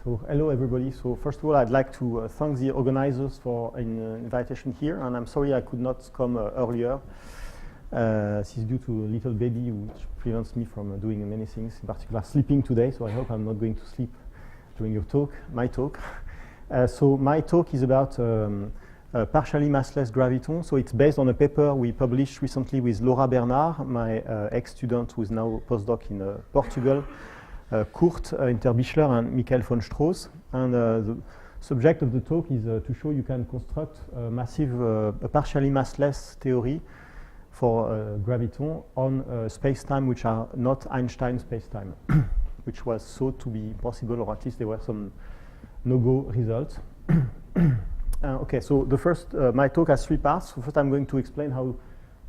So hello everybody. So first of all, I'd like to thank the organizers for an invitation here, and I'm sorry I could not come earlier. This is due to a little baby which prevents me from doing many things, in particular sleeping today, so I hope I'm not going to sleep during your talk, my talk. So my talk is about partially massless graviton. So it's based on a paper we published recently with Laura Bernard, my ex-student who is now a postdoc in Portugal, Kurt Interbichler and Michael von Strauss. And the subject of the talk is to show you can construct a partially massless theory for graviton on space-time which are not Einstein space-time, which was thought to be possible, or at least there were some no-go results. Okay, so the first, my talk has three parts. So first I'm going to explain how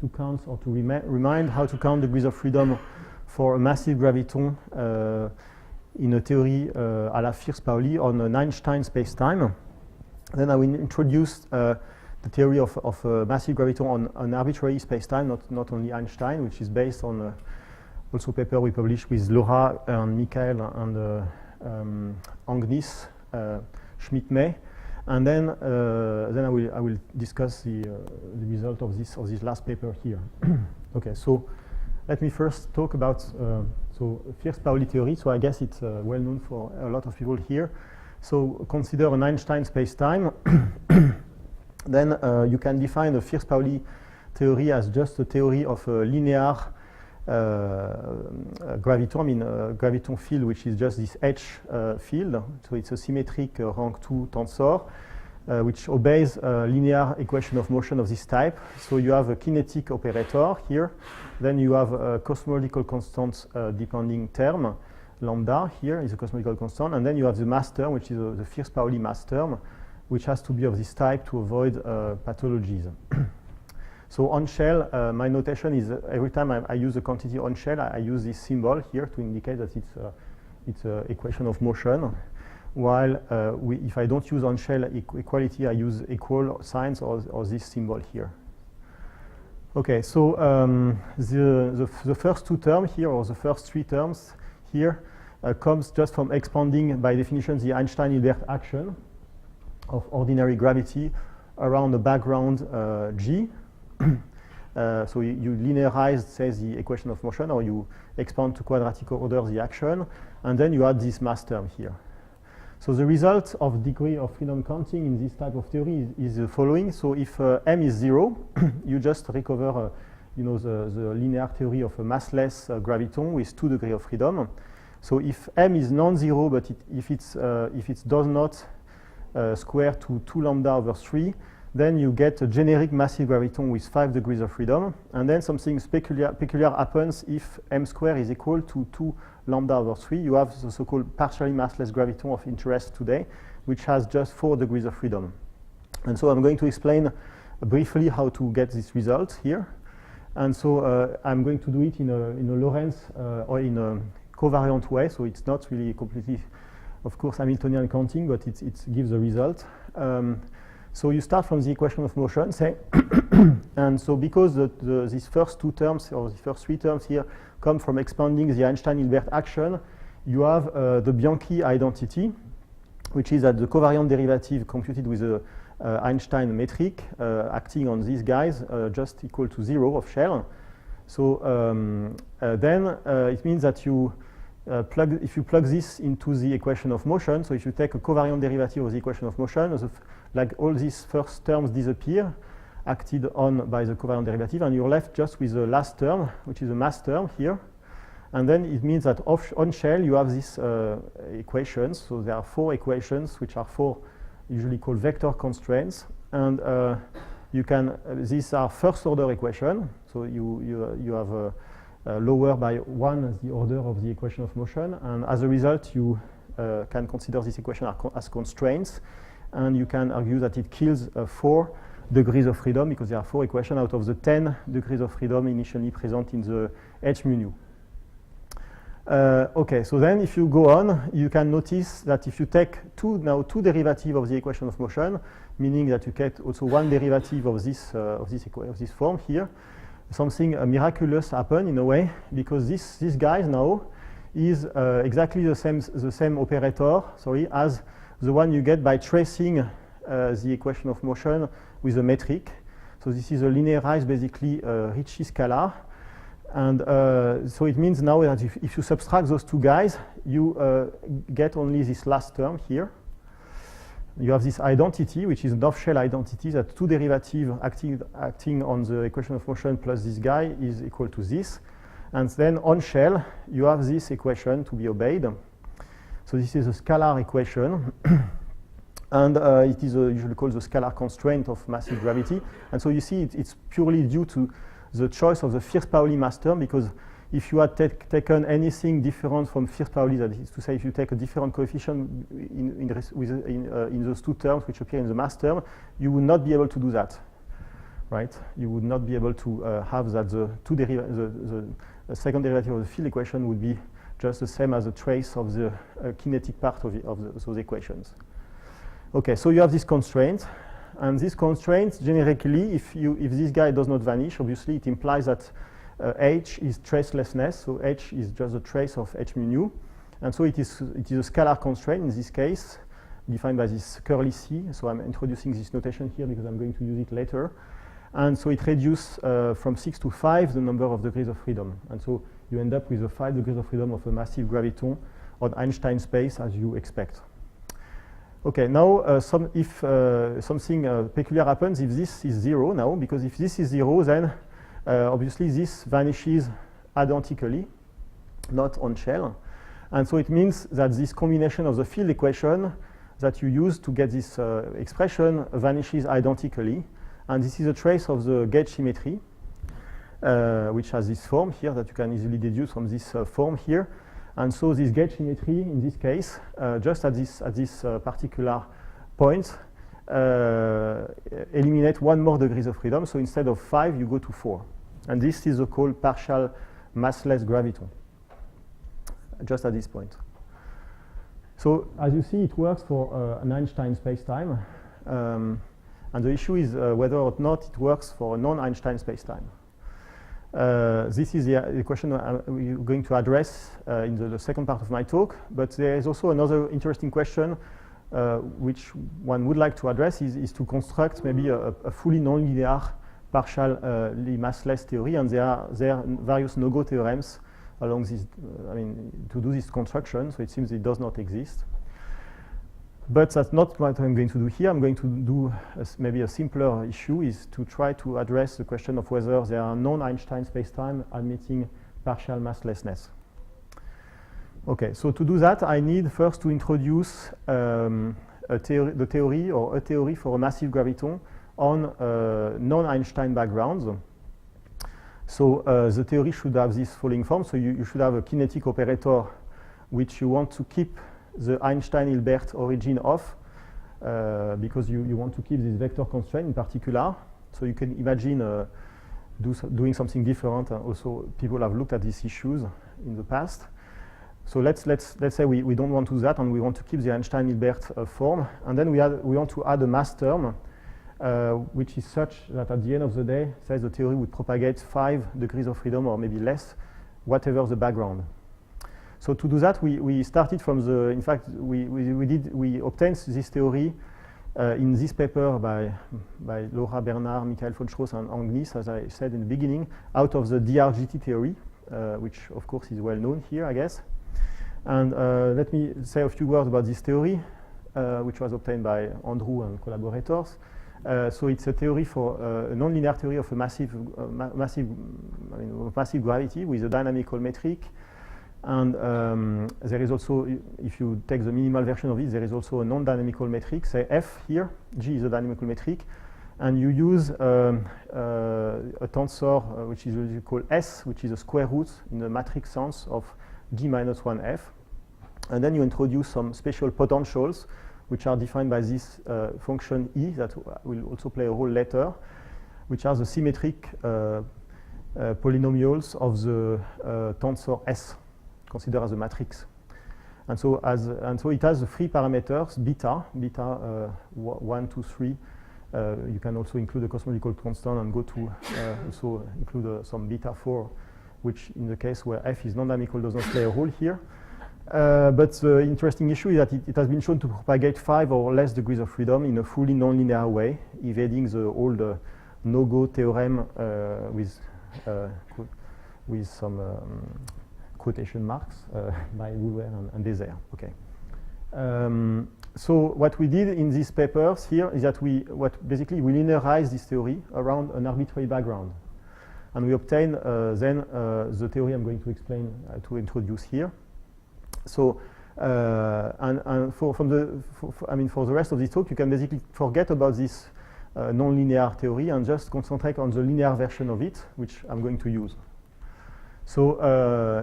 to count, or to remind how to count degrees of freedom for a massive graviton in a theory à la Fierz-Pauli on an Einstein space-time. Then I will introduce the theory of massive graviton on an arbitrary space-time, not only Einstein, which is based on also a paper we published with Laura and Michael and Agnis Schmidt-May. And then I will discuss the result of this last paper here. Okay, so let me first talk about Fierz-Pauli theory. So I guess it's well known for a lot of people here. So consider an Einstein space-time. Then you can define a Fierz-Pauli theory as just a theory of a linear graviton. I mean, graviton field, which is just this H field. So it's a symmetric rank 2 tensor, which obeys a linear equation of motion of this type. So you have a kinetic operator here. Then you have a cosmological constant depending term. Lambda here is a cosmological constant. And then you have the mass term, which is the Fierz-Pauli mass term, which has to be of this type to avoid pathologies. So on shell, my notation is every time I use a quantity on shell, I use this symbol here to indicate that it's an equation of motion. While if I don't use on shell equality, I use equal signs or this symbol here. Okay, so the first two terms here, or the first three terms here, comes just from expanding, by definition, the Einstein-Hilbert action of ordinary gravity around the background G. So you linearize, say, the equation of motion, or you expand to quadratic order the action, and then you add this mass term here. So the result of degree of freedom counting in this type of theory is the following. So if m is 0, you just recover the linear theory of a massless graviton with 2 degrees of freedom. So if m is non-zero, but if it does not square to 2 lambda over 3, then you get a generic massive graviton with 5 degrees of freedom. And then something peculiar happens if m squared is equal to 2 lambda over 3. You have the so-called partially massless graviton of interest today, which has just 4 degrees of freedom. And so I'm going to explain briefly how to get this result here. And so I'm going to do it in a Lorentz or in a covariant way. So it's not really completely, of course, Hamiltonian counting, but it gives a result. So you start from the equation of motion, say, and so because these first two terms, or the first three terms here, come from expanding the Einstein-Hilbert action, you have the Bianchi identity, which is that the covariant derivative computed with the Einstein metric acting on these guys just equal to 0 of shell. So then it means that if you plug this into the equation of motion, so if you take a covariant derivative of the equation of motion, like all these first terms disappear, acted on by the covariant derivative, and you're left just with the last term, which is a mass term here. And then it means that on shell you have these equations. So there are 4 equations, which are 4 usually called vector constraints. And these are first order equation. So you have lower by 1 the order of the equation of motion. And as a result, you can consider this equation as constraints. And you can argue that it kills 4 degrees of freedom, because there are 4 equations out of the 10 degrees of freedom initially present in the H mu nu. Okay, so then if you go on, you can notice that if you take two derivatives of the equation of motion, meaning that you get also 1 derivative of this form here, something miraculous happen in a way, because these guys now, is exactly the same operator, sorry, as the one you get by tracing the equation of motion with a metric. So this is a linearized, basically, Ricci scalar. And so it means now that if you subtract those two guys, you get only this last term here. You have this identity, which is an off-shell identity, that two derivatives acting on the equation of motion plus this guy is equal to this. And then on shell, you have this equation to be obeyed. So this is a scalar equation. And it is usually called the scalar constraint of massive gravity. And so you see it's purely due to the choice of the Fierz-Pauli mass term, because if you had taken anything different from Fierz-Pauli, that is to say, if you take a different coefficient in those two terms which appear in the mass term, you would not be able to do that, right? You would not be able to have that the second derivative of the field equation would be just the same as a trace of the kinetic part of those equations. Okay, so you have this constraint. And this constraint, generically, if this guy does not vanish, obviously it implies that h is tracelessness. So h is just a trace of h mu nu. And so it is a scalar constraint in this case, defined by this curly C. So I'm introducing this notation here because I'm going to use it later. And so it reduces from 6 to 5 the number of degrees of freedom. And so you end up with the 5 degrees of freedom of a massive graviton on Einstein space, as you expect. Okay, now if something peculiar happens, if this is 0 now, because if this is 0, then obviously this vanishes identically, not on shell. And so it means that this combination of the field equation that you use to get this expression vanishes identically. And this is a trace of the gauge symmetry, which has this form here that you can easily deduce from this form here. And so this gauge symmetry, in this case, just at this particular point, eliminate one more degrees of freedom. So instead of 5, you go to 4. And this is called partial massless graviton, just at this point. So as you see, it works for an Einstein spacetime. And the issue is whether or not it works for a non-Einstein spacetime. This is the question we're going to address in the second part of my talk. But there is also another interesting question which one would like to address is to construct maybe a fully nonlinear partially massless theory. And there are various no-go theorems along this, to do this construction. So it seems it does not exist. But that's not what I'm going to do here. I'm going to do maybe a simpler issue, is to try to address the question of whether there are non-Einstein spacetime admitting partial masslessness. Okay, so to do that, I need first to introduce the theory for a massive graviton on non-Einstein backgrounds. So the theory should have this following form. So you should have a kinetic operator which you want to keep the Einstein-Hilbert origin of, because you want to keep this vector constraint in particular. So you can imagine doing something different. Also, people have looked at these issues in the past. So let's say we don't want to do that, and we want to keep the Einstein-Hilbert form. And then we want to add a mass term, which is such that at the end of the day, says the theory would propagate 5 degrees of freedom, or maybe less, whatever the background. So to do that, we started from the, in fact, we obtained this theory in this paper by Laura Bernard, Michael von Strauss, and Angnis, as I said in the beginning, out of the DRGT theory, which of course is well known here, I guess. And let me say a few words about this theory, which was obtained by Andrew and collaborators. So it's a theory for a nonlinear theory of a massive gravity with a dynamical metric. And there is also, if you take the minimal version of it, there is also a non-dynamical metric, say F here. G is a dynamical metric. And you use a tensor, which is usually called S, which is a square root in the matrix sense of G minus 1F. And then you introduce some special potentials, which are defined by this function E, that will also play a role later, which are the symmetric polynomials of the tensor S, considered as a matrix. And so it has the 3 parameters, beta 1, 2, 3. You can also include a cosmological constant and go to also include some beta 4 which in the case where f is non-dynamical does not play a role here. But the interesting issue is that it has been shown to propagate 5 or less degrees of freedom in a fully nonlinear way, evading the old no-go theorem with some quotation marks by Boulware and Désert. Okay. So what we did in these papers here is that we linearized this theory around an arbitrary background. And we obtain then the theory I'm going to explain, to introduce here. So, for the rest of this talk, you can basically forget about this nonlinear theory and just concentrate on the linear version of it, which I'm going to use. So,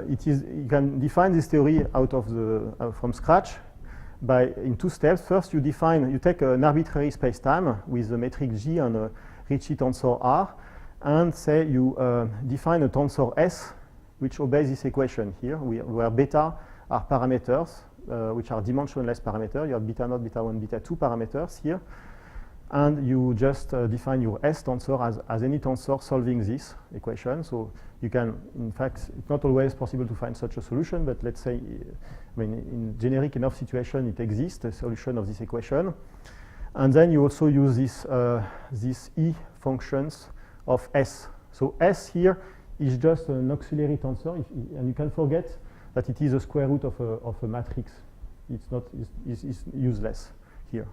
you can define this theory out of from scratch in 2 steps. First, you take an arbitrary space-time with a metric G and a Ricci tensor R, and say you define a tensor S which obeys this equation here, where beta are parameters, which are dimensionless parameters. You have beta naught, beta 1, beta 2 parameters here. And you just define your S tensor as any tensor solving this equation. So you can, in fact, it's not always possible to find such a solution, but let's say, in generic enough situation, it exists, a solution of this equation. And then you also use these E functions of S. So S here is just an auxiliary tensor, and you can forget that it is a square root of a matrix. It's useless here.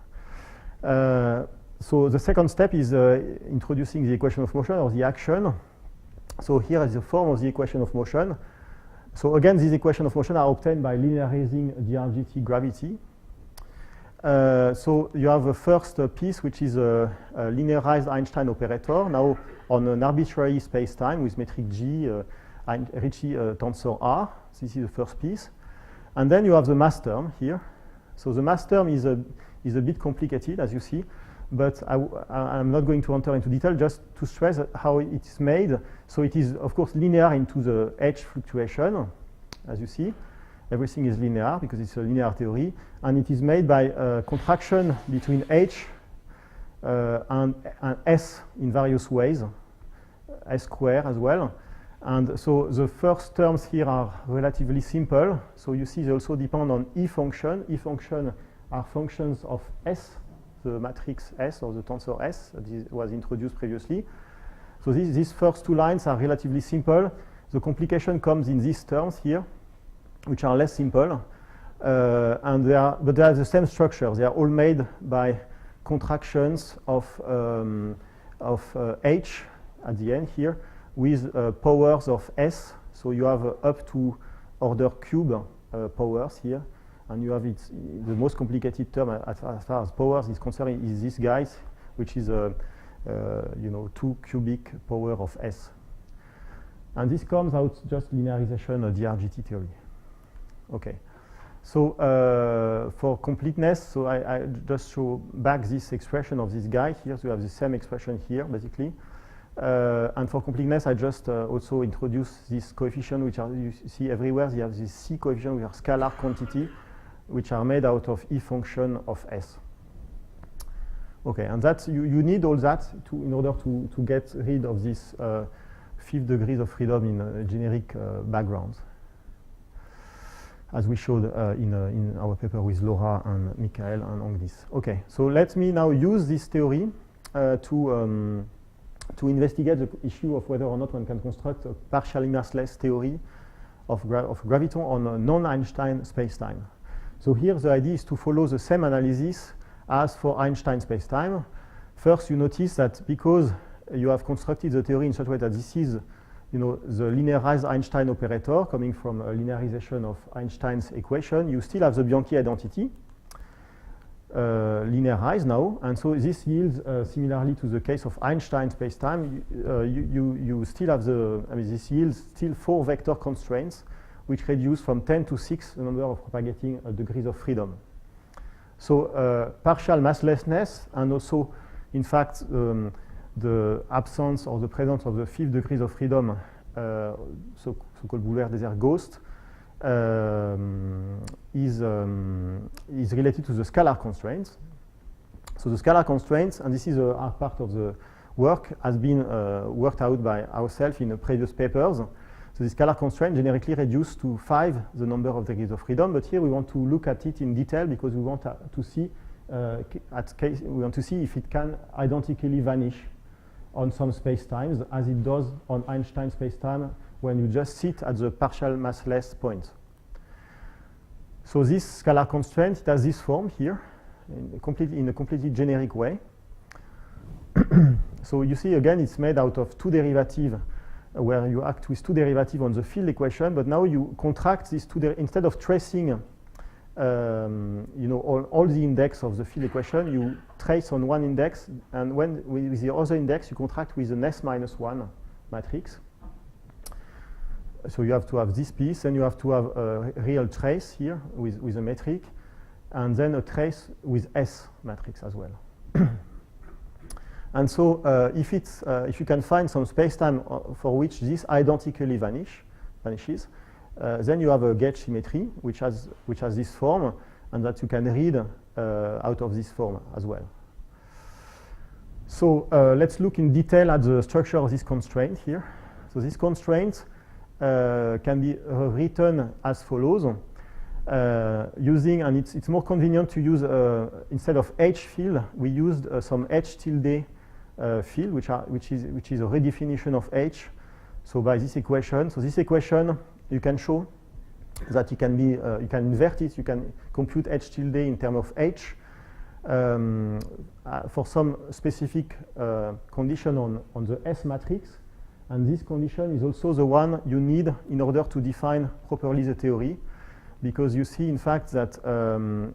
So the second step is introducing the equation of motion, or the action. So here is the form of the equation of motion. So again, these equations of motion are obtained by linearizing DRGT gravity. So you have a first piece, which is a linearized Einstein operator, now on an arbitrary space-time with metric G, Ricci tensor R. This is the first piece. And then you have the mass term here. So the mass term is a bit complicated, as you see, but I'm not going to enter into detail, just to stress how it is made. So it is, of course, linear into the H fluctuation, as you see. Everything is linear because it's a linear theory, and it is made by contraction between H and S in various ways, S square as well. And so the first terms here are relatively simple. So you see they also depend on E function. E function are functions of S, the matrix S or the tensor S that was introduced previously. So these first 2 lines are relatively simple. The complication comes in these terms here, which are less simple, but they are the same structure. They are all made by contractions of H at the end here with powers of S. So you have up to order cube powers here, and you have the most complicated term as far as powers is concerned is this guy, which is 2 cubic power of S. And this comes out just linearization of DRGT theory. Okay, so for completeness, so I just show back this expression of this guy here. So you have the same expression here, basically. And for completeness, I just also introduce this coefficient, which you see everywhere. You have this C coefficient, which are scalar quantity, which are made out of E function of S. Okay, and that's you need all that in order to get rid of this 5th degrees of freedom in generic backgrounds, as we showed in our paper with Laura and Michael and Anglis. Okay, so let me now use this theory to investigate the issue of whether or not one can construct a partially massless theory of graviton on a non-Einstein spacetime. So here the idea is to follow the same analysis as for Einstein spacetime. First, you notice that because you have constructed the theory in such a way that this is the linearized Einstein operator coming from a linearization of Einstein's equation, you still have the Bianchi identity linearized now, and so this yields similarly to the case of Einstein spacetime. You still have this yields still 4 vector constraints, which reduce from 10 to 6 the number of propagating degrees of freedom. So partial masslessness, and also, in fact, the absence or the presence of the 5th degrees of freedom, so-called Boulware-Désert ghost, is related to the scalar constraints. So the scalar constraints, and this is a part of the work, has been worked out by ourselves in the previous papers. So the scalar constraint generically reduced to 5 the number of degrees of freedom, but here we want to look at it in detail because we want to see we want to see if it can identically vanish on some spacetimes as it does on Einstein spacetime when you just sit at the partial massless point. So this scalar constraint, it has this form here in a completely generic way. So you see again it's made out of two derivatives where you act with two derivatives on the field equation, but now you contract these two instead of tracing all the index of the field equation, you trace on one index, and when with the other index you contract with an S-1 matrix. So you have to have this piece, and you have to have a real trace here with a metric, and then a trace with S matrix as well. And so if you can find some spacetime for which this identically vanishes, then you have a gauge symmetry which has this form, and that you can read out of this form as well. So let's look in detail at the structure of this constraint here. So this constraint can be written as follows. Using, and it's more convenient to use instead of H field, we used some H tilde field, which is a redefinition of H. So by this equation, you can show that you can invert it. You can compute H tilde in terms of H for some specific condition on the S matrix, and this condition is also the one you need in order to define properly the theory. Because you see, in fact, that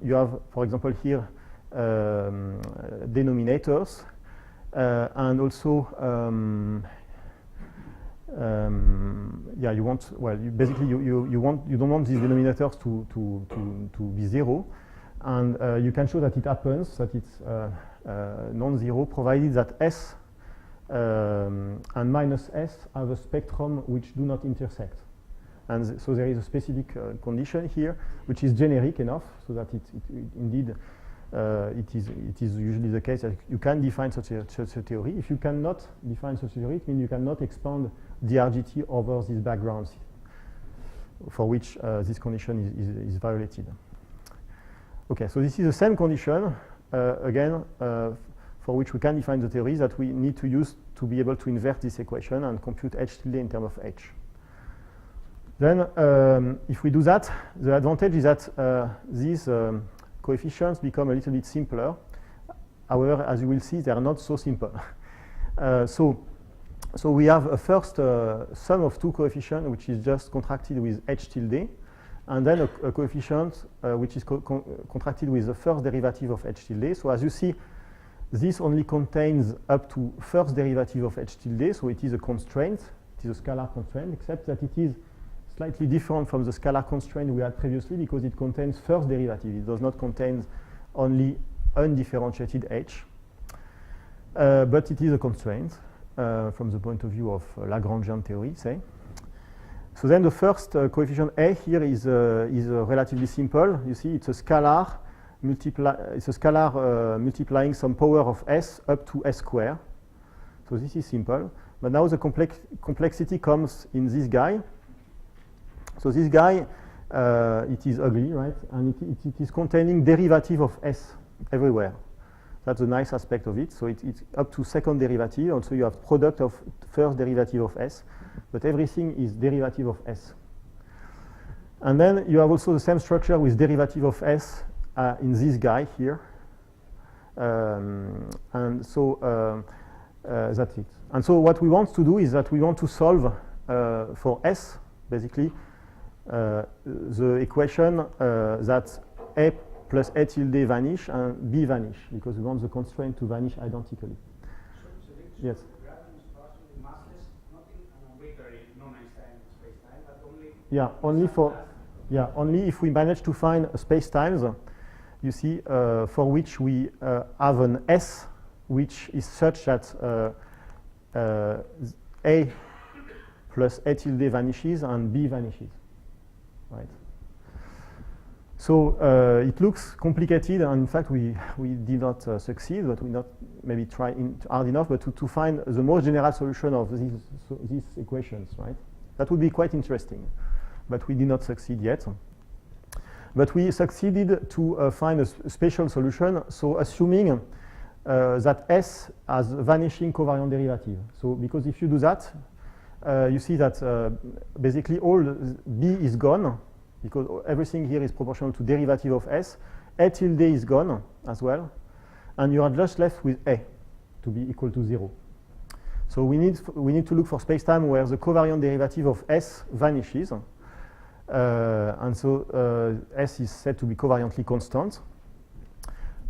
you have, for example, here denominators, and also, you want, well, you basically you don't want these denominators to be zero, and you can show that it happens, that it's non-zero, provided that S and minus S have a spectrum which do not intersect. And so there is a specific condition here, which is generic enough, so that it indeed it is usually the case that you can define such a theory. If you cannot define such a theory, it means you cannot expand DRGT over these backgrounds for which this condition is violated. Okay, so this is the same condition again for which we can define the theory that we need to use to be able to invert this equation and compute H tilde in terms of H. Then, if we do that, the advantage is that these coefficients become a little bit simpler. However, as you will see, they are not so simple. So we have a first sum of two coefficients, which is just contracted with H tilde, and then a coefficient which is contracted with the first derivative of H tilde. So as you see, this only contains up to first derivative of H tilde, so it is a constraint. It is a scalar constraint, except that it is slightly different from the scalar constraint we had previously because it contains first derivative. It does not contain only undifferentiated H, but it is a constraint from the point of view of Lagrangian theory, say. So then the first coefficient A here is relatively simple. You see, it's a scalar multiplying some power of S up to S squared. So this is simple. But now the complexity comes in this guy. So this guy, it is ugly, right? And it is containing derivative of S everywhere. That's the nice aspect of it. So it's up to second derivative. Also, you have product of first derivative of S, but everything is derivative of S. And then you have also the same structure with derivative of S in this guy here. And so that's it. And so what we want to do is that we want to solve for S, basically, the equation that A plus A tilde vanish and B vanish, because we want the constraint to vanish identically. Yes? Gravity is partially massless, not in an arbitrary non-Einstein space-time, but only only if we manage to find space-times, you see, for which we have an S which is such that A plus A tilde vanishes and B vanishes. Right. So it looks complicated, and in fact we did not succeed, but we not maybe try hard enough, but to find the most general solution of these equations, right? That would be quite interesting, but we did not succeed yet. But we succeeded to find a special solution, so assuming that S has vanishing covariant derivative. So because if you do that, you see that basically all B is gone, because everything here is proportional to derivative of S. A tilde is gone as well, and you are just left with A to be equal to 0. So we need to look for spacetime where the covariant derivative of S vanishes. And so S is said to be covariantly constant.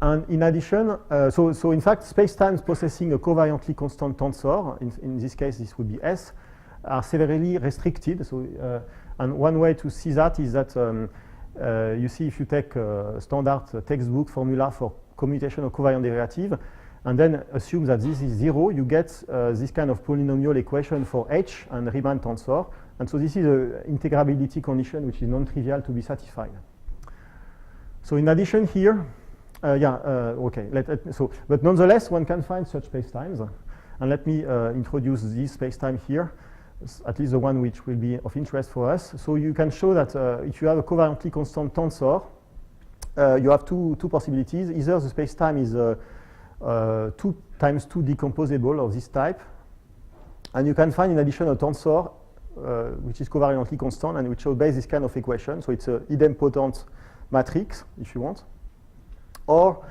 And in addition, so in fact, spacetimes possessing a covariantly constant tensor, in this case this would be S, are severely restricted. So, and one way to see that is that you see if you take a standard textbook formula for commutation of covariant derivative, and then assume that this is 0, you get this kind of polynomial equation for H and Riemann tensor. And so this is an integrability condition which is non-trivial to be satisfied. So in addition here, okay. But nonetheless, one can find such spacetimes. And let me introduce this spacetime here, at least the one which will be of interest for us. So you can show that if you have a covariantly constant tensor, you have two possibilities. Either the spacetime is 2 times 2 decomposable of this type, and you can find in addition a tensor which is covariantly constant and which obeys this kind of equation. So it's an idempotent matrix, if you want. Or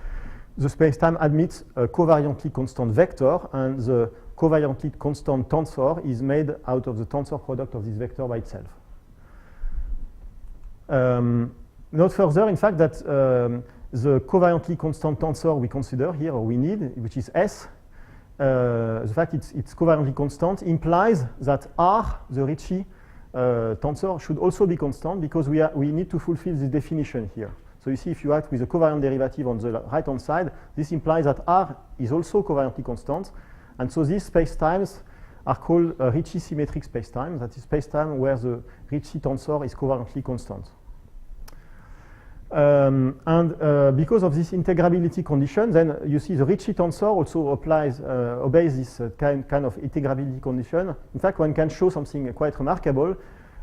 the spacetime admits a covariantly constant vector, and the covariantly constant tensor is made out of the tensor product of this vector by itself. Note further, in fact, that the covariantly constant tensor we consider here, or we need, which is S, the fact it's covariantly constant implies that R, the Ricci tensor, should also be constant, because we need to fulfill this definition here. So you see, if you act with a covariant derivative on the right-hand side, this implies that R is also covariantly constant. And so these spacetimes are called Ricci symmetric spacetimes. That is spacetime where the Ricci tensor is covariantly constant. Because of this integrability condition, then you see the Ricci tensor also obeys this kind of integrability condition. In fact, one can show something quite remarkable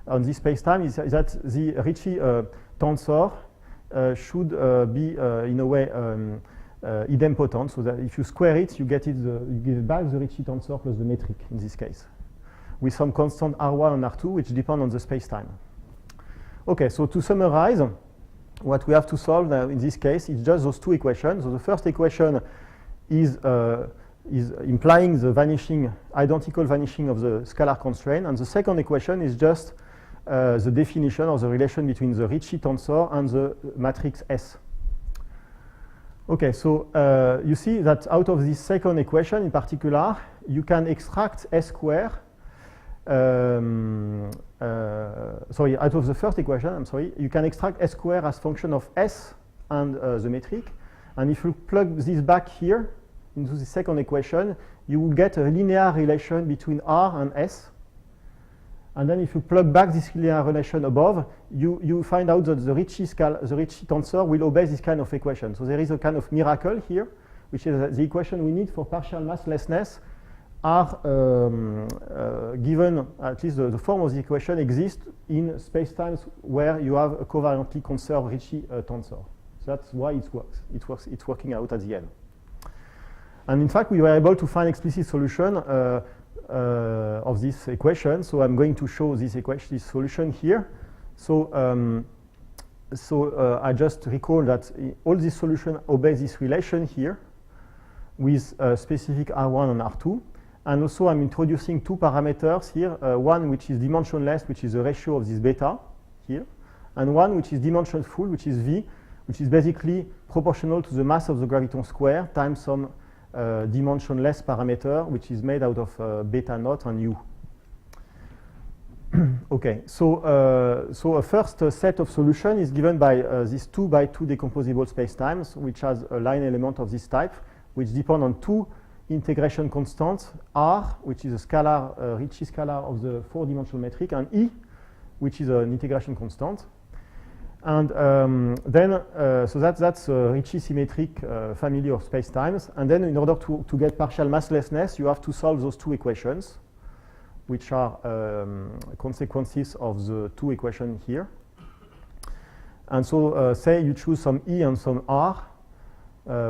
on this spacetime is that the Ricci tensor should be in a way idempotent, so that if you square it, you get back the Ricci tensor plus the metric in this case, with some constant R1 and R2 which depend on the spacetime. Okay, so to summarize, what we have to solve now in this case is just those two equations. So the first equation is implying the identical vanishing of the scalar constraint, and the second equation is just the definition of the relation between the Ricci tensor and the matrix S. Okay, so you see that out of this second equation in particular, you can extract S square. Out of the first equation, you can extract S square as function of S and the metric. And if you plug this back here into the second equation, you will get a linear relation between R and S. And then if you plug back this linear relation above, you find out that the Ricci tensor will obey this kind of equation. So there is a kind of miracle here, which is the equation we need for partial masslessness are given, at least the form of the equation exists in spacetimes where you have a covariantly conserved Ricci tensor. So that's why it works. It's working out at the end. And in fact, we were able to find explicit solution of this equation. So I'm going to show this solution here. So I just recall that all this solution obeys this relation here with specific R1 and R2. And also I'm introducing two parameters here, one which is dimensionless, which is the ratio of this beta here, and one which is dimensionful, which is V, which is basically proportional to the mass of the graviton square times some dimensionless parameter, which is made out of beta naught and U. Okay, so a first set of solution is given by these 2 by 2 decomposable spacetimes, which has a line element of this type, which depend on two integration constants, R, which is a scalar, Ricci scalar of the 4-dimensional metric, and E, which is an integration constant. And so that's a Ricci symmetric family of spacetimes. And then in order to get partial masslessness, you have to solve those two equations. which are consequences of the two equations here. And so say you choose some E and some R,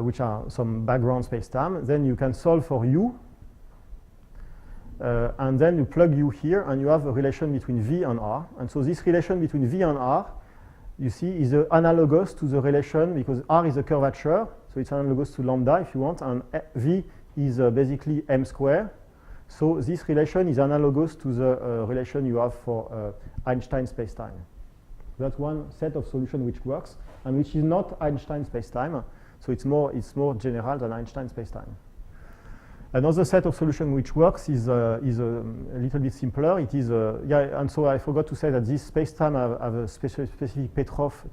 which are some background spacetime, then you can solve for U, and then you plug U here, and you have a relation between V and R. And so this relation between V and R, you see, is analogous to the relation, because R is a curvature, so it's analogous to lambda if you want, and V is basically m squared. So this relation is analogous to the relation you have for Einstein spacetime. That's one set of solution which works, and which is not Einstein spacetime. So it's more general than Einstein spacetime. Another set of solution which works is a little bit simpler. It is and so I forgot to say that this spacetime have a specific Petrov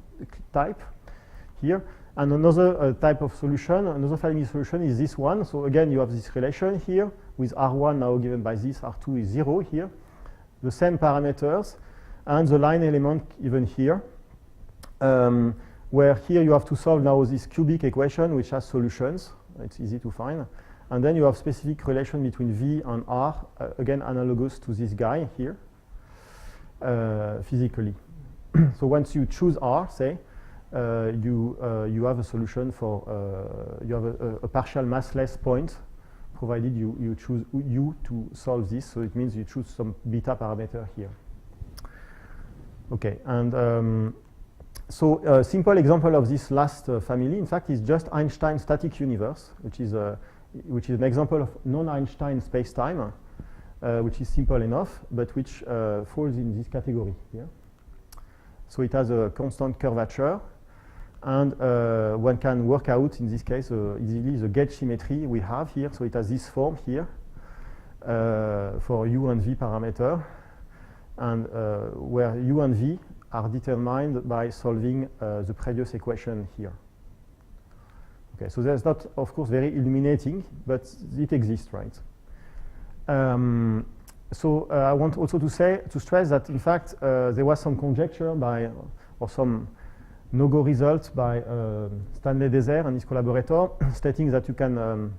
type here. And another type of solution, another family solution is this one. So again, you have this relation here with R1 now given by this, R2 is 0 here. The same parameters, and the line element even here. Where here you have to solve now this cubic equation which has solutions. It's easy to find. And then you have specific relation between V and R, again analogous to this guy here, physically. So once you choose R, say, you have a solution for, you have a partial massless point, provided you choose U to solve this. So it means you choose some beta parameter here. Okay, and so a simple example of this last family, in fact, is just Einstein static universe, which is an example of non-Einstein spacetime, which is simple enough, but which falls in this category here. So it has a constant curvature, and one can work out, in this case, easily the gauge symmetry we have here. So it has this form here for U and V parameter, and where U and V are determined by solving the previous equation here. Okay, so that's not, of course, very illuminating, but it exists, right? So I want also to stress that, in fact, there was some conjecture by, or some no-go result by Stanley Deser and his collaborator, stating that you can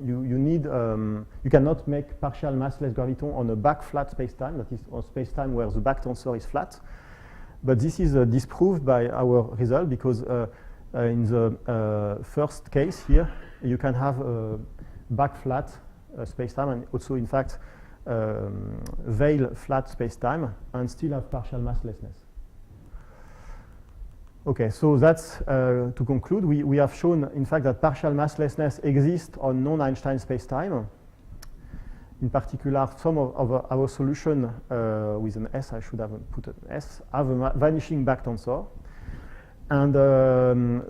you cannot make partial massless graviton on a back flat spacetime, that is on spacetime where the back tensor is flat. But this is disproved by our result, because in the first case here, you can have a back flat spacetime, and also, in fact, veil flat spacetime, and still have partial masslessness. Okay, so that's to conclude. We have shown, in fact, that partial masslessness exists on non-Einstein spacetime. In particular, some of our solution with an S, I should have put an S, have a vanishing back tensor. And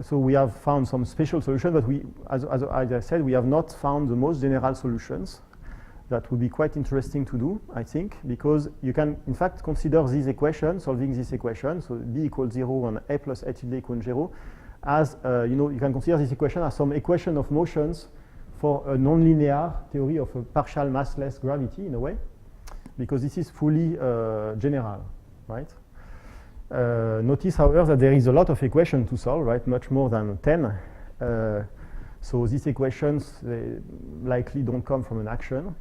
so we have found some special solution, but as I said, we have not found the most general solutions. That would be quite interesting to do, I think, because you can, in fact, consider this equation, solving this equation, so B equals 0 and A plus A tilde equals 0, as, you can consider this equation as some equation of motions for a nonlinear theory of a partial massless gravity, in a way, because this is fully general, right? Notice, however, that there is a lot of equations to solve, right? Much more than 10. So these equations, they likely don't come from an action,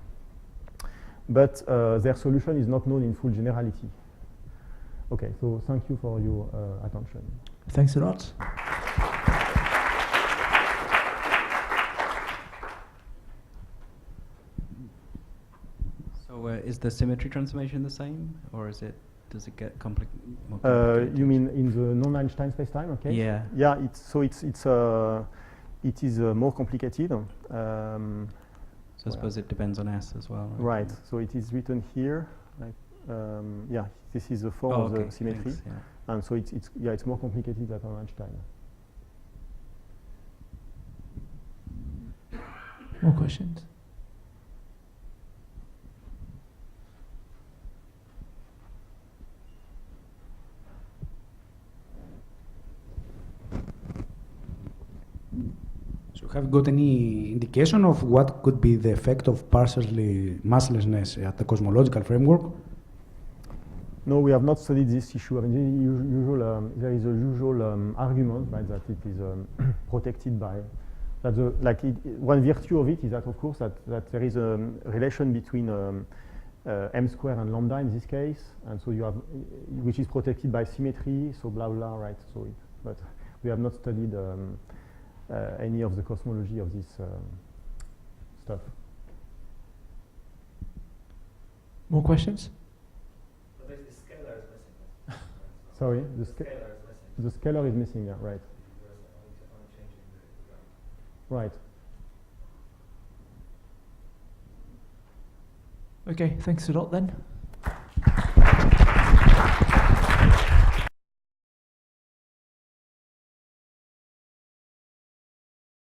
but their solution is not known in full generality. Okay, so thank you for your attention. Thanks a lot. So is the symmetry transformation the same, or does it get more complicated? You mean in the non-Einstein spacetime? Okay. Yeah. Yeah. It is more complicated. So I suppose it depends on S as well. Right. So it is written here. Like, yeah. This is the form of the symmetry, thanks, yeah. and so it's more complicated than on Einstein. More questions? So have you got any indication of what could be the effect of partially masslessness at the cosmological framework? No, we have not studied this issue. I mean, there is a usual argument, right, that it is protected by that. One virtue of it is that, of course, that there is a relation between m square and lambda in this case, and so you have, which is protected by symmetry, so blah blah, right? So, but we have not studied any of the cosmology of this stuff. More questions? But basically, scalar is missing. Sorry, The scalar is missing. the scalar is missing, yeah, right? You're only changing the ground. Right. Okay, thanks a lot then.